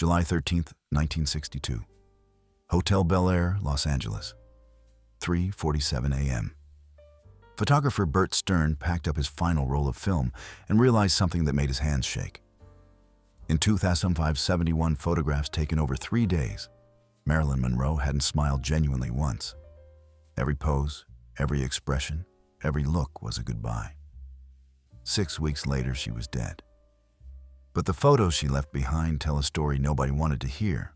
July 13th, 1962. Hotel Bel Air, Los Angeles. 3:47 a.m. Photographer Bert Stern packed up his final roll of film and realized something that made his hands shake. In 2005, 71 photographs taken over 3 days, Marilyn Monroe hadn't smiled genuinely once. Every pose, every expression, every look was a goodbye. 6 weeks later, she was dead. But the photos she left behind tell a story nobody wanted to hear.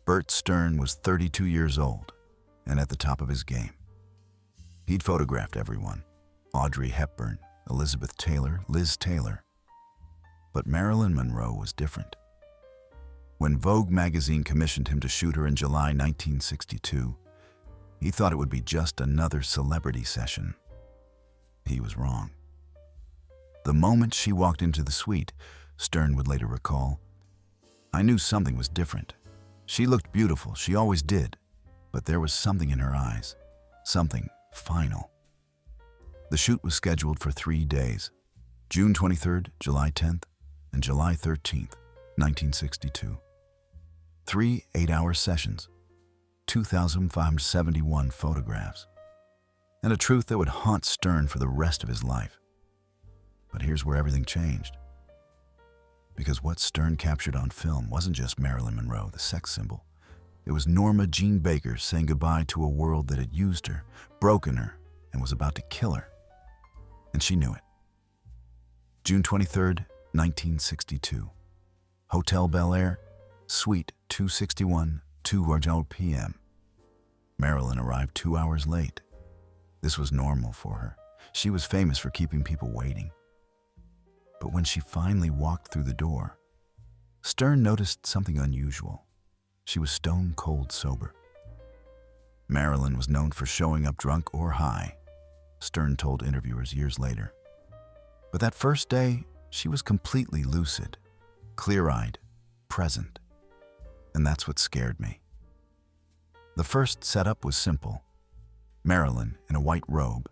Bert Stern was 32 years old and at the top of his game. He'd photographed everyone: Audrey Hepburn, Elizabeth Taylor, Liz Taylor. But Marilyn Monroe was different. When Vogue magazine commissioned him to shoot her in July 1962, he thought it would be just another celebrity session. He was wrong. The moment she walked into the suite, Stern would later recall, I knew something was different. She looked beautiful, she always did, but there was something in her eyes, something final. The shoot was scheduled for 3 days, June 23rd, July 10th, and July 13th, 1962. 3 8-hour sessions, 2,571 photographs, and a truth that would haunt Stern for the rest of his life. But here's where everything changed. Because what Stern captured on film wasn't just Marilyn Monroe, the sex symbol. It was Norma Jean Baker saying goodbye to a world that had used her, broken her, and was about to kill her. And she knew it. June 23rd, 1962. Hotel Bel Air, Suite 261, 2:00 p.m. Marilyn arrived 2 hours late. This was normal for her. She was famous for keeping people waiting. But when she finally walked through the door, Stern noticed something unusual. She was stone cold sober. Marilyn was known for showing up drunk or high, Stern told interviewers years later. But that first day, she was completely lucid, clear-eyed, present. And that's what scared me. The first setup was simple. Marilyn in a white robe,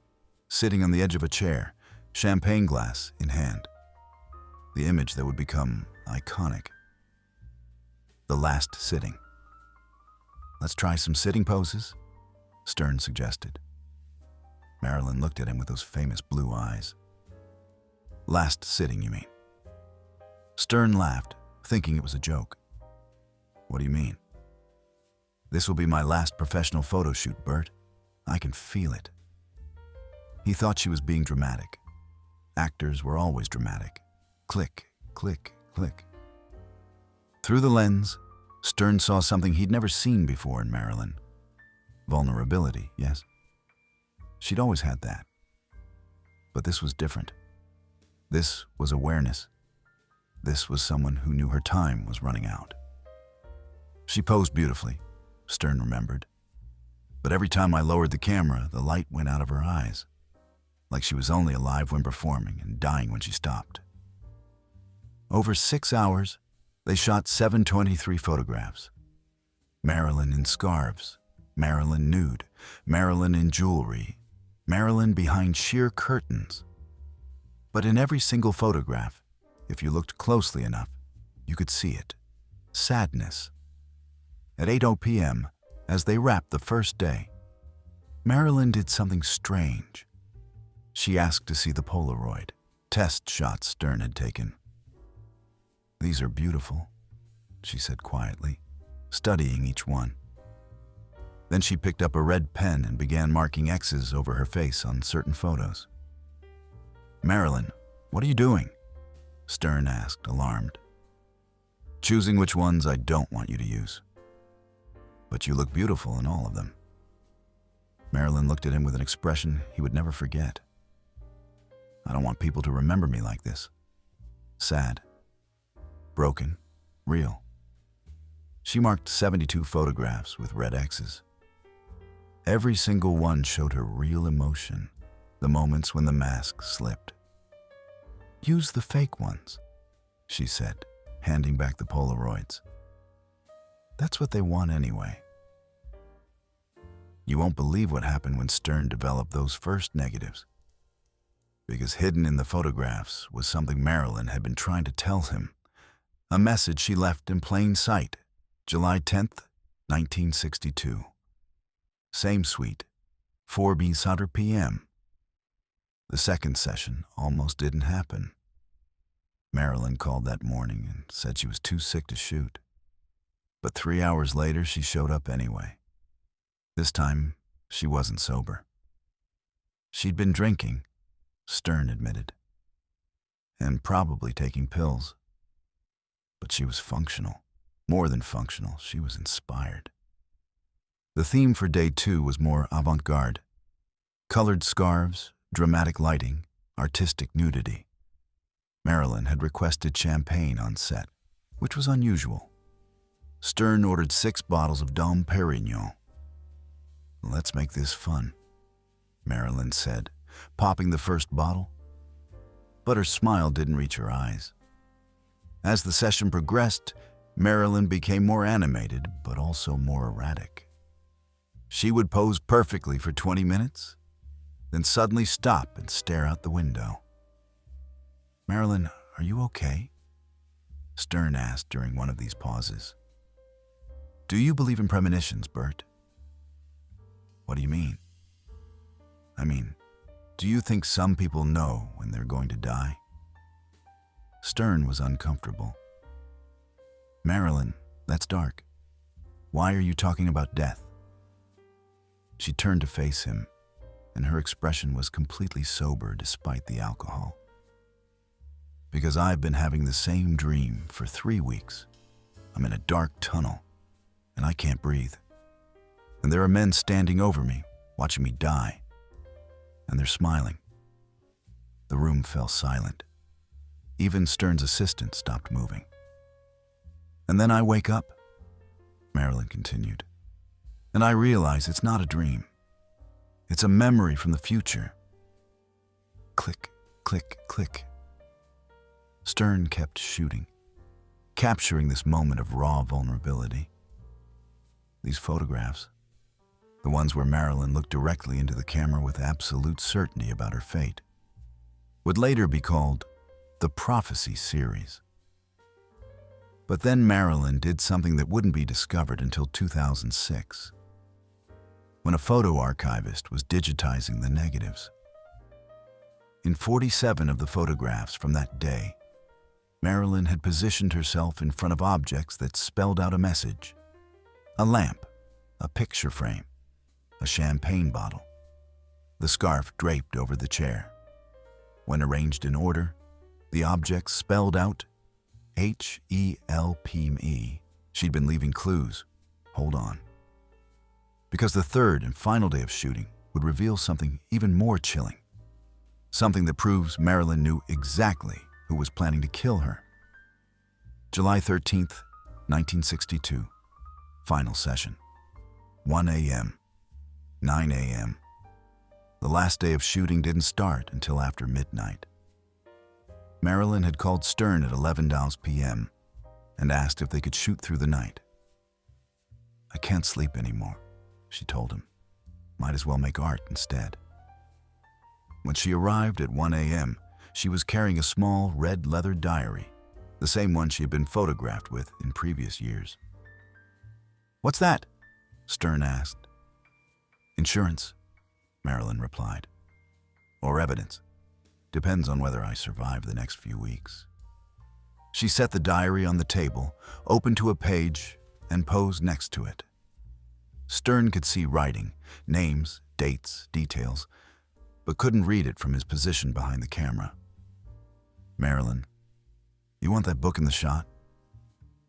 sitting on the edge of a chair, champagne glass in hand. The image that would become iconic. The last sitting. Let's try some sitting poses, Stern suggested. Marilyn looked at him with those famous blue eyes. Last sitting, you mean? Stern laughed, thinking it was a joke. What do you mean? This will be my last professional photo shoot, Bert. I can feel it. He thought she was being dramatic. Actors were always dramatic. Click, click, click. Through the lens, Stern saw something he'd never seen before in Marilyn. Vulnerability, yes. She'd always had that. But this was different. This was awareness. This was someone who knew her time was running out. She posed beautifully, Stern remembered. But every time I lowered the camera, the light went out of her eyes, like she was only alive when performing and dying when she stopped. Over 6 hours, they shot 723 photographs. Marilyn in scarves, Marilyn nude, Marilyn in jewelry, Marilyn behind sheer curtains. But in every single photograph, if you looked closely enough, you could see it. Sadness. At 8:00 p.m., as they wrapped the first day, Marilyn did something strange. She asked to see the Polaroid, test shots Stern had taken. These are beautiful, she said quietly, studying each one. Then she picked up a red pen and began marking X's over her face on certain photos. Marilyn, what are you doing? Stern asked, alarmed. Choosing which ones I don't want you to use. But you look beautiful in all of them. Marilyn looked at him with an expression he would never forget. I don't want people to remember me like this. Sad. Broken. Real. She marked 72 photographs with red X's. Every single one showed her real emotion, the moments when the mask slipped. Use the fake ones, she said, handing back the Polaroids. That's what they want anyway. You won't believe what happened when Stern developed those first negatives. Because hidden in the photographs was something Marilyn had been trying to tell him, A message she left in plain sight, July 10th, 1962. Same suite, 4:00 p.m. The second session almost didn't happen. Marilyn called that morning and said she was too sick to shoot. But 3 hours later, she showed up anyway. This time, she wasn't sober. She'd been drinking, Stern admitted, and probably taking pills. But she was functional. More than functional, she was inspired. The theme for day 2 was more avant-garde. Colored scarves, dramatic lighting, artistic nudity. Marilyn had requested champagne on set, which was unusual. Stern ordered 6 bottles of Dom Perignon. "Let's make this fun," Marilyn said, popping the first bottle. But her smile didn't reach her eyes. As the session progressed, Marilyn became more animated, but also more erratic. She would pose perfectly for 20 minutes, then suddenly stop and stare out the window. "Marilyn, are you okay?" Stern asked during one of these pauses. "Do you believe in premonitions, Bert?" "What do you mean?" "I mean, do you think some people know when they're going to die?" Stern was uncomfortable. "Marilyn, that's dark. Why are you talking about death?" She turned to face him, and her expression was completely sober despite the alcohol. "Because I've been having the same dream for 3 weeks. I'm in a dark tunnel, and I can't breathe. And there are men standing over me, watching me die. And they're smiling." The room fell silent. Even Stern's assistant stopped moving. "And then I wake up," Marilyn continued, "and I realize it's not a dream. It's a memory from the future." Click, click, click. Stern kept shooting, capturing this moment of raw vulnerability. These photographs, the ones where Marilyn looked directly into the camera with absolute certainty about her fate, would later be called the Prophecy series. But then Marilyn did something that wouldn't be discovered until 2006, when a photo archivist was digitizing the negatives. In 47 of the photographs from that day, Marilyn had positioned herself in front of objects that spelled out a message: a lamp, a picture frame, a champagne bottle, the scarf draped over the chair. When arranged in order, the objects spelled out HELPME. She'd been leaving clues. Hold on. Because the third and final day of shooting would reveal something even more chilling. Something that proves Marilyn knew exactly who was planning to kill her. July 13th, 1962. Final session. 1 a.m. 9 a.m. The last day of shooting didn't start until after midnight. Marilyn had called Stern at 11 p.m. and asked if they could shoot through the night. "I can't sleep anymore," she told him. "Might as well make art instead." When she arrived at 1 a.m., she was carrying a small red leather diary, the same one she had been photographed with in previous years. "What's that?" Stern asked. "Insurance," Marilyn replied. "Or evidence. Depends on whether I survive the next few weeks." She set the diary on the table, opened to a page, and posed next to it. Stern could see writing, names, dates, details, but couldn't read it from his position behind the camera. "Marilyn, you want that book in the shot?"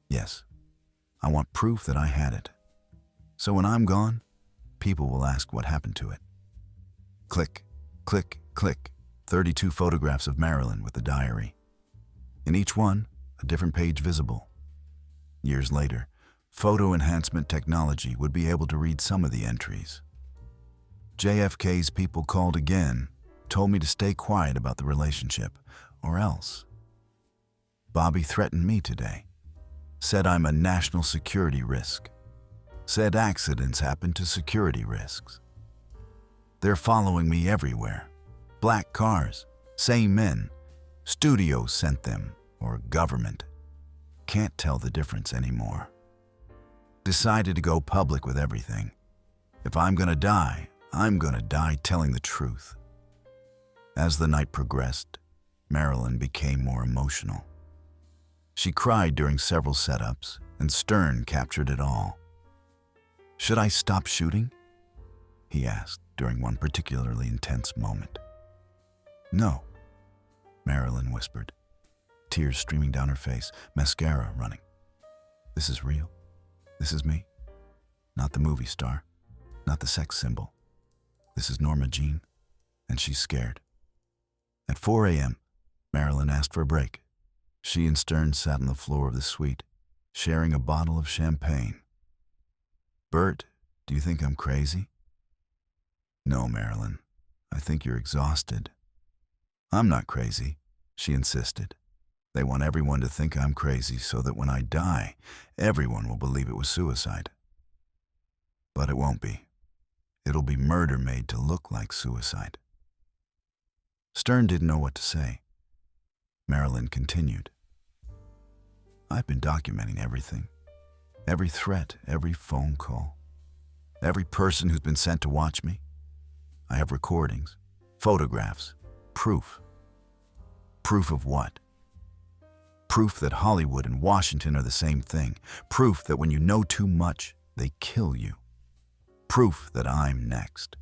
"Yes. I want proof that I had it. So when I'm gone, people will ask what happened to it." Click, click, click. 32 photographs of Marilyn with the diary. In each one, a different page visible. Years later, photo enhancement technology would be able to read some of the entries. "JFK's people called again, told me to stay quiet about the relationship, or else. Bobby threatened me today. Said I'm a national security risk. Said accidents happen to security risks. They're following me everywhere. Black cars, same men. Studios sent them, or government. can't tell the difference anymore. Decided to go public with everything. If I'm gonna die, I'm gonna die telling the truth. As the night progressed, Marilyn became more emotional. She cried during several setups, and Stern captured it all. "Should I stop shooting?" he asked during one particularly intense moment. "No," Marilyn whispered, tears streaming down her face, mascara running. "This is real. This is me. Not the movie star, not the sex symbol. This is Norma Jean, and she's scared." At 4 a.m., Marilyn asked for a break. She and Stern sat on the floor of the suite, sharing a bottle of champagne. "Bert, do you think I'm crazy?" "No, Marilyn. I think you're exhausted." "I'm not crazy," she insisted. "They want everyone to think I'm crazy so that when I die, everyone will believe it was suicide. But it won't be. It'll be murder made to look like suicide." Stern didn't know what to say. Marilyn continued. "I've been documenting everything. Every threat, every phone call, every person who's been sent to watch me. I have recordings, photographs, proof. Proof of what? Proof that Hollywood and Washington are the same thing. Proof that when you know too much, they kill you. Proof that I'm next."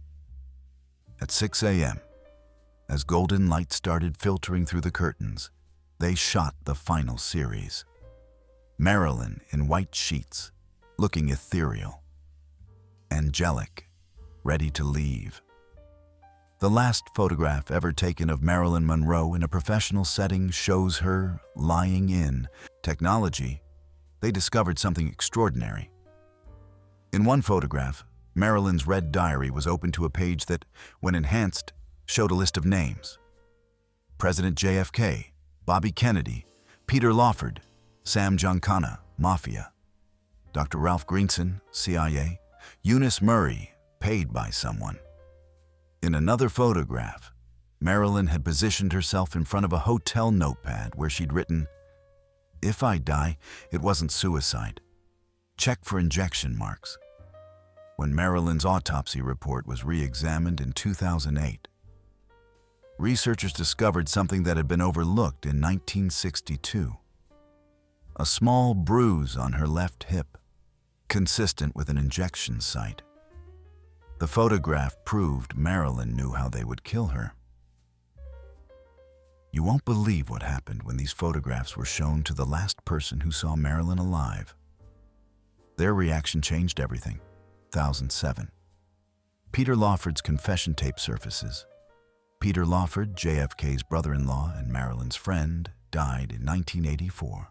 At 6 a.m., as golden light started filtering through the curtains, they shot the final series. Marilyn in white sheets, looking ethereal. Angelic, ready to leave. The last photograph ever taken of Marilyn Monroe in a professional setting shows her lying in. Technology, they discovered something extraordinary. In one photograph, Marilyn's red diary was open to a page that, when enhanced, showed a list of names. President JFK, Bobby Kennedy, Peter Lawford, Sam Giancana, Mafia, Dr. Ralph Greenson, CIA, Eunice Murray, paid by someone. In another photograph, Marilyn had positioned herself in front of a hotel notepad where she'd written, "If I die, it wasn't suicide. Check for injection marks." When Marilyn's autopsy report was re-examined in 2008, researchers discovered something that had been overlooked in 1962. A small bruise on her left hip, consistent with an injection site. The photograph proved Marilyn knew how they would kill her. You won't believe what happened when these photographs were shown to the last person who saw Marilyn alive. Their reaction changed everything. 2007. Peter Lawford's confession tape surfaces. Peter Lawford, JFK's brother-in-law and Marilyn's friend, died in 1984.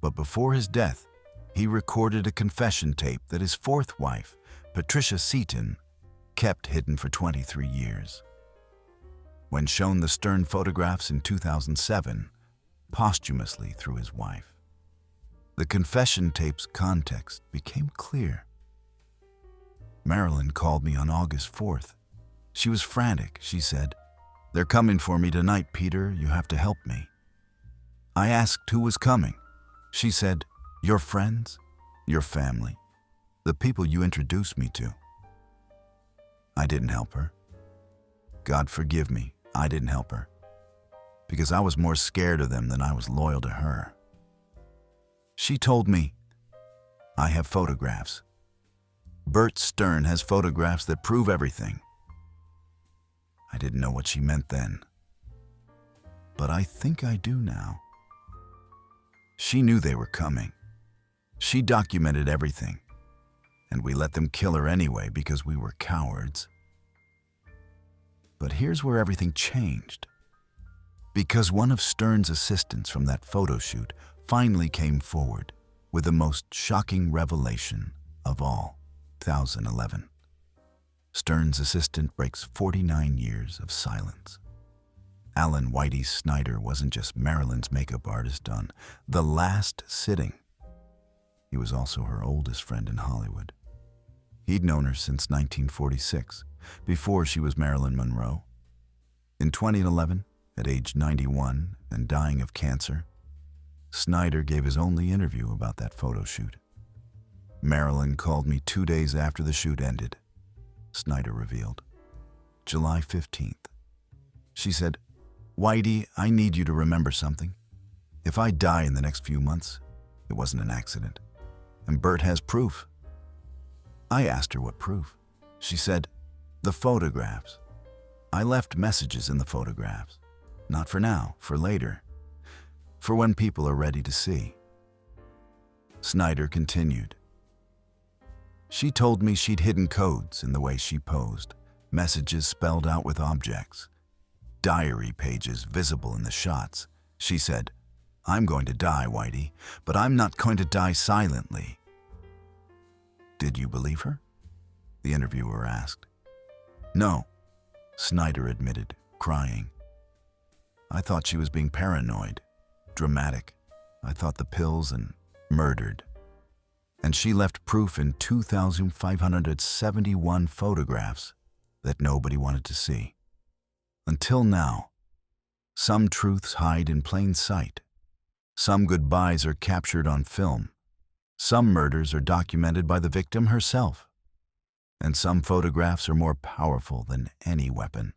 But before his death, he recorded a confession tape that his fourth wife, Patricia Seaton, kept hidden for 23 years. When shown the Stern photographs in 2007, posthumously through his wife, the confession tape's context became clear. Marilyn called me on August 4th. She was frantic. She said, "They're coming for me tonight, Peter. You have to help me." I asked who was coming. She said, "Your friends, your family, the people you introduced me to." I didn't help her. God forgive me, I didn't help her, because I was more scared of them than I was loyal to her. She told me, "I have photographs. Bert Stern has photographs that prove everything." I didn't know what she meant then, but I think I do now. She knew they were coming. She documented everything, and we let them kill her anyway because we were cowards. But here's where everything changed. Because one of Stern's assistants from that photo shoot finally came forward with the most shocking revelation of all. 2011. Stern's assistant breaks 49 years of silence. Alan Whitey Snyder wasn't just Marilyn's makeup artist on The Last Sitting. He was also her oldest friend in Hollywood. He'd known her since 1946, before she was Marilyn Monroe. In 2011, at age 91 and dying of cancer, Snyder gave his only interview about that photo shoot. Marilyn called me 2 days after the shoot ended, Snyder revealed. July 15th. She said, "Whitey, I need you to remember something. If I die in the next few months, it wasn't an accident. And Bert has proof." I asked her what proof. She said, "The photographs. I left messages in the photographs. Not for now, for later. For when people are ready to see." Snyder continued. "She told me she'd hidden codes in the way she posed, messages spelled out with objects, diary pages visible in the shots. She said, 'I'm going to die, Whitey, but I'm not going to die silently.'" "Did you believe her?" the interviewer asked. "No," Snyder admitted, crying. "I thought she was being paranoid, dramatic. I thought the pills and murdered. And she left proof in 2,571 photographs that nobody wanted to see. Until now, some truths hide in plain sight. Some goodbyes are captured on film. Some murders are documented by the victim herself. And some photographs are more powerful than any weapon.